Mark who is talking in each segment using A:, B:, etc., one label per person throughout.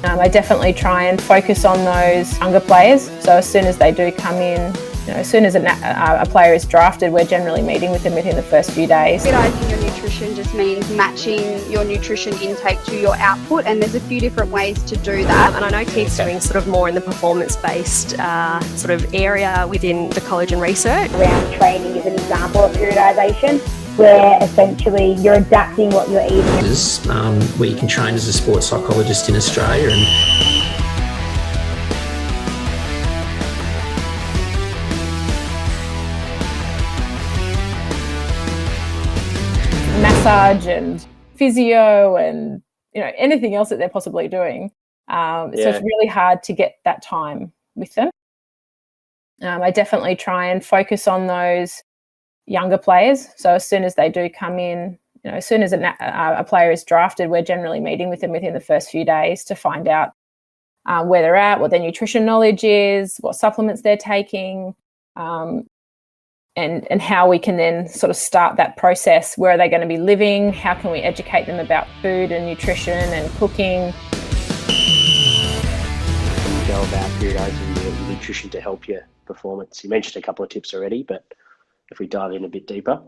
A: I definitely try and focus on those younger players. So as soon as they do come in, as soon as a player is drafted, we're generally meeting with them within the first few days.
B: Periodising your nutrition just means matching your nutrition intake to your output, and there's a few different ways to do that.
C: And I know Keith's doing sort of more in the performance-based sort of area within the college and research.
D: Around training is an example of periodisation, where essentially you're adapting what you're eating.
E: Where you can train as a sports psychologist in Australia.
A: Massage and physio and anything else that they're possibly doing. So it's really hard to get that time with them. I definitely try and focus on those younger players. So as soon as they do come in, as soon as a player is drafted, we're generally meeting with them within the first few days to find out where they're at, what their nutrition knowledge is, what supplements they're taking, and how we can then sort of start that process. Where are they going to be living? How can we educate them about food and nutrition and cooking?
F: You go about periodising your nutrition to help your performance. You mentioned a couple of tips already, but if we dive in a bit deeper.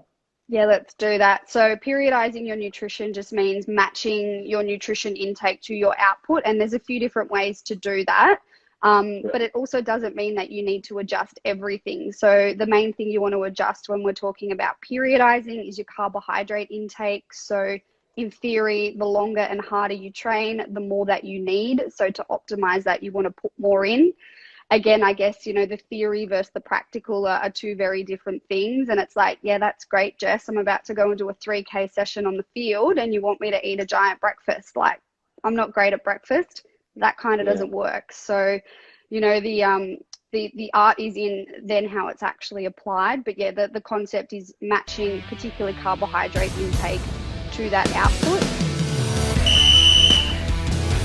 B: Yeah, let's do that. So periodising your nutrition just means matching your nutrition intake to your output, and there's a few different ways to do that. But it also doesn't mean that you need to adjust everything. So the main thing you want to adjust when we're talking about periodising is your carbohydrate intake. So in theory, the longer and harder you train, the more that you need. So to optimise that, you want to put more in. Again, I guess, the theory versus the practical are two very different things. And it's like, yeah, that's great, Jess. I'm about to go and do a 3K session on the field and you want me to eat a giant breakfast. Like, I'm not great at breakfast. That kind of doesn't work. So, the art is in then how it's actually applied. But yeah, the concept is matching particularly carbohydrate intake to that output.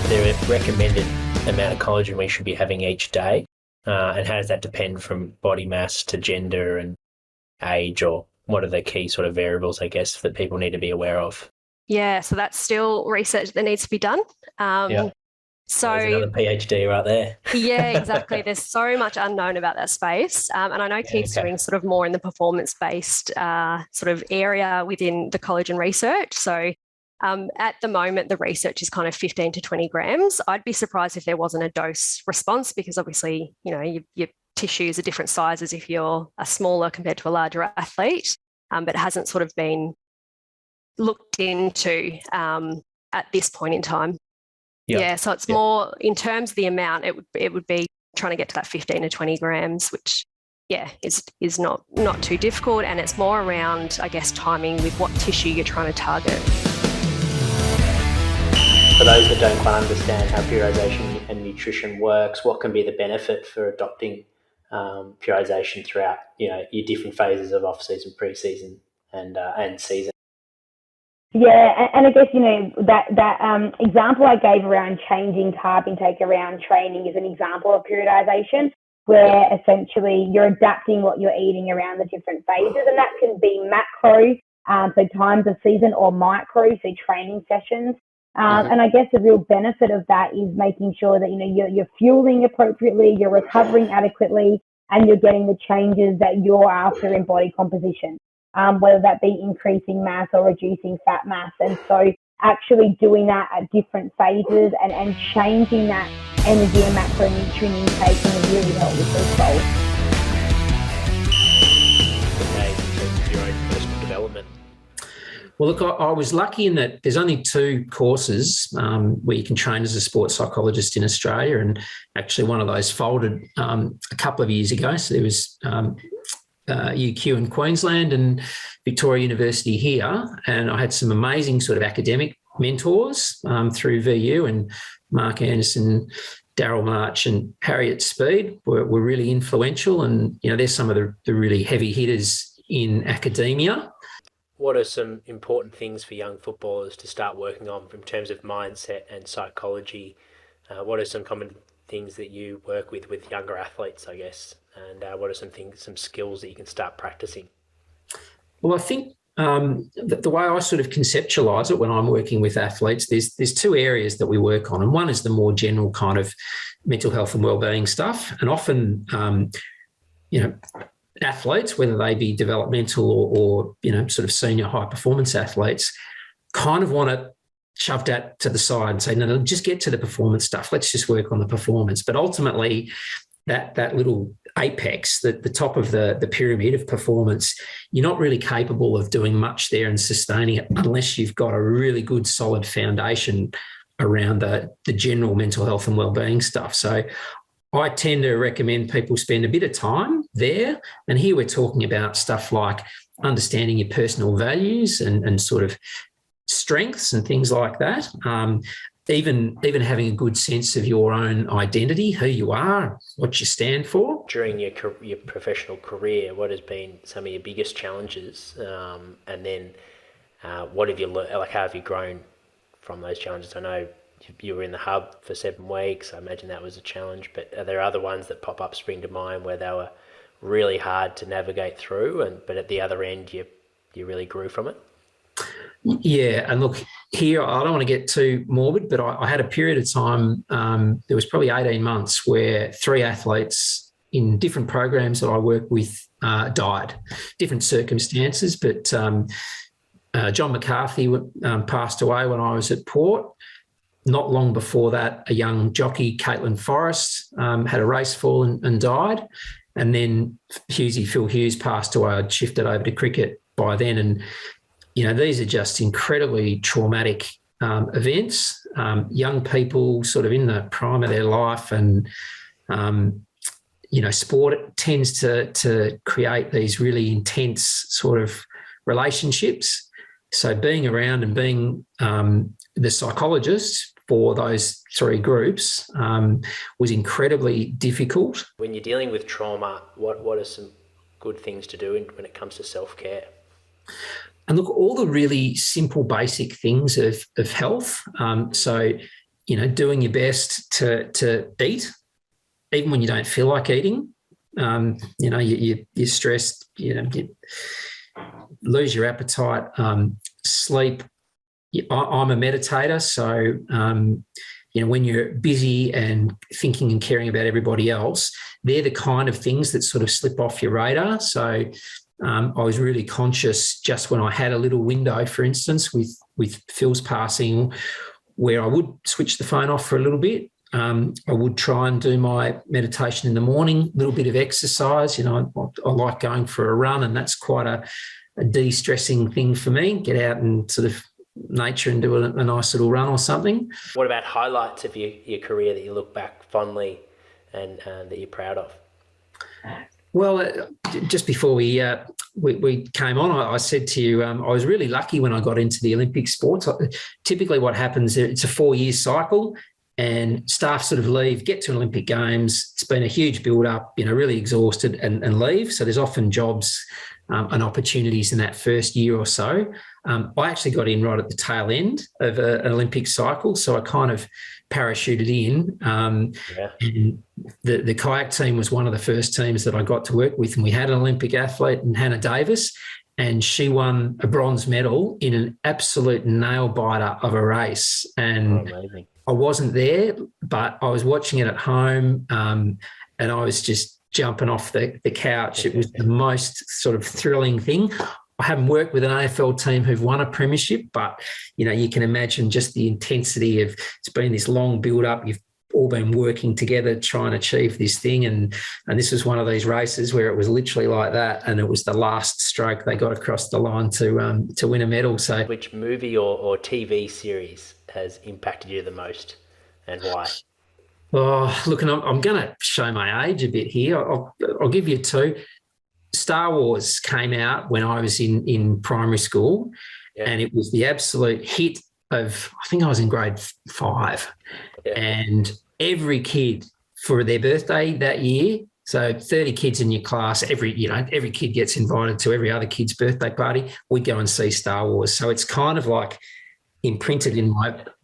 G: The recommended amount of collagen we should be having each day, and how does that depend from body mass to gender and age, or what are the key sort of variables, I guess, that people need to be aware of?
C: Yeah, so that's still research that needs to be done. So
G: there's another PhD right there.
C: Yeah, exactly. There's so much unknown about that space. And I know Keith's doing sort of more in the performance-based sort of area within the college and research. So at the moment, the research is kind of 15 to 20 grams. I'd be surprised if there wasn't a dose response, because obviously, your tissues are different sizes if you're a smaller compared to a larger athlete, but it hasn't sort of been looked into at this point in time. Yeah, so it's more in terms of the amount, it would be trying to get to that 15 to 20 grams, which is not too difficult, and it's more around, I guess, timing with what tissue you're trying to target.
G: For those that don't quite understand how periodisation and nutrition works, what can be the benefit for adopting periodisation throughout your different phases of off-season, pre-season, and season?
D: Yeah, and I guess, that example I gave around changing carb intake around training is an example of periodisation, where essentially you're adapting what you're eating around the different phases, and that can be macro, so times of season, or micro, so training sessions. And I guess the real benefit of that is making sure that, you're fueling appropriately, you're recovering adequately, and you're getting the changes that you're after in body composition. Whether that be increasing mass or reducing fat mass. And so actually doing that at different phases and changing that energy and macronutrient intake can really help with those goals.
G: Okay, in terms of your own personal development.
E: Well, look, I was lucky in that there's only 2 courses where you can train as a sports psychologist in Australia, and actually one of those folded a couple of years ago. So there was UQ in Queensland and Victoria University here, and I had some amazing sort of academic mentors through VU, and Mark Anderson, Daryl March and Harriet Speed were really influential, and they're some of the really heavy hitters in academia.
G: What are some important things for young footballers to start working on in terms of mindset and psychology? What are some common things that you work with younger athletes, I guess, and what are some skills that you can start practicing?
E: Well, I think the way I sort of conceptualise it when I'm working with athletes, there's two areas that we work on, and one is the more general kind of mental health and wellbeing stuff, and often, athletes, whether they be developmental or sort of senior high performance athletes, kind of want to shove that to the side and say, no, just get to the performance stuff. Let's just work on the performance. But ultimately, that little apex, the top of the pyramid of performance, you're not really capable of doing much there and sustaining it unless you've got a really good solid foundation around the general mental health and wellbeing stuff. So I tend to recommend people spend a bit of time there. And here we're talking about stuff like understanding your personal values and sort of strengths and things like that. Even having a good sense of your own identity, who you are, what you stand for.
G: During your professional career, what has been some of your biggest challenges? And then what have you learned? Like, how have you grown from those challenges? I know you were in the hub for 7 weeks. I imagine that was a challenge, but are there other ones that pop up, spring to mind, where they were really hard to navigate through, but at the other end, you really grew from it?
E: Yeah, and look, here, I don't want to get too morbid, but I had a period of time, there was probably 18 months where 3 athletes in different programs that I work with died, different circumstances, but John McCarthy passed away when I was at Port. Not long before that, a young jockey, Caitlin Forrest, had a race fall and died. And then Phil Hughes passed away. I'd shifted over to cricket by then. And, these are just incredibly traumatic events. Young people sort of in the prime of their life, and, sport tends to create these really intense sort of relationships. So being around and being the psychologist for those 3 groups was incredibly difficult.
G: When you're dealing with trauma, what are some good things to do when it comes to self-care?
E: And look, all the really simple, basic things of health. So, doing your best to eat, even when you don't feel like eating. You're stressed, you lose your appetite, sleep. I'm a meditator, so, when you're busy and thinking and caring about everybody else, they're the kind of things that sort of slip off your radar. So I was really conscious just when I had a little window, for instance, with Phil's passing, where I would switch the phone off for a little bit. I would try and do my meditation in the morning, a little bit of exercise. I like going for a run, and that's quite a de-stressing thing for me. Get out and sort of nature and do a nice little run or something.
G: What about highlights of your career that you look back fondly and that you're proud of?
E: Well, just before we came on, I said to you, I was really lucky when I got into the Olympic sports. Typically what happens, it's a 4-year cycle, and staff sort of leave, get to Olympic Games. It's been a huge build-up, really exhausted, and leave. So there's often jobs and opportunities in that first year or so. I actually got in right at the tail end of an Olympic cycle, so I kind of parachuted in. And the kayak team was one of the first teams that I got to work with, and we had an Olympic athlete in Hannah Davis, and she won a bronze medal in an absolute nail-biter of a race. And
G: amazing.
E: I wasn't there, but I was watching it at home, and I was just jumping off the couch. It was the most sort of thrilling thing. I haven't worked with an AFL team who've won a premiership, but, you can imagine just the intensity of, it's been this long build-up. You've all been working together trying to achieve this thing, and this was one of these races where it was literally like that, and it was the last stroke they got across the line to win a medal. So,
G: which movie or TV series has impacted you the most, and why?
E: Oh, look, and I'm going to show my age a bit here. I'll give you 2. Star Wars came out when I was in primary school, and it was the absolute hit of, I think I was in grade 5, and every kid for their birthday that year, so 30 kids in your class, every kid gets invited to every other kid's birthday party, we'd go and see Star Wars. So it's kind of like imprinted in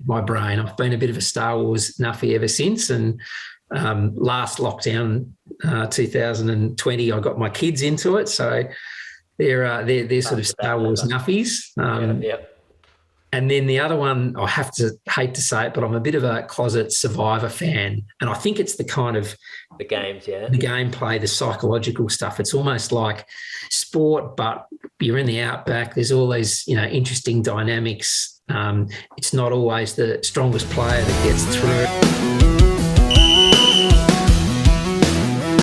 E: my brain. I've been a bit of a Star Wars nuffy ever since, and last lockdown, 2020, I got my kids into it. So they're sort of Star Wars nuffies. And then the other one, I hate to say it, but I'm a bit of a closet Survivor fan. And I think it's the kind of
G: the games, the
E: gameplay, the psychological stuff. It's almost like sport, but you're in the outback. There's all these, interesting dynamics. It's not always the strongest player that gets through.